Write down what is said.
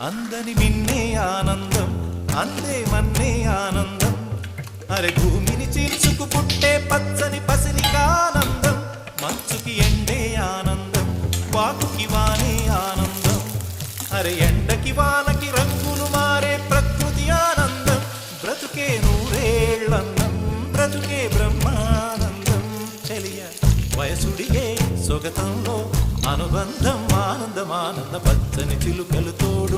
అందని మిన్నే ఆనందం అందే మన్నే ఆనందం అరే భూమిని చీల్చుకు పుట్టే పచ్చని పసిరికానందం మంచుకి ఎండే ఆనందం వాకుకి వానే ఆనందం అరే ఎండకి వానకి రంగులు మారే ప్రకృతి ఆనందం బ్రతుకే నూరేళ్ళందం బ్రతుకే బ్రహ్మానందం చెలియ వయసుడిగే సొగతంలో అనుబంధం ఆనందం ఆనంద పచ్చని చిలుకలు తోడు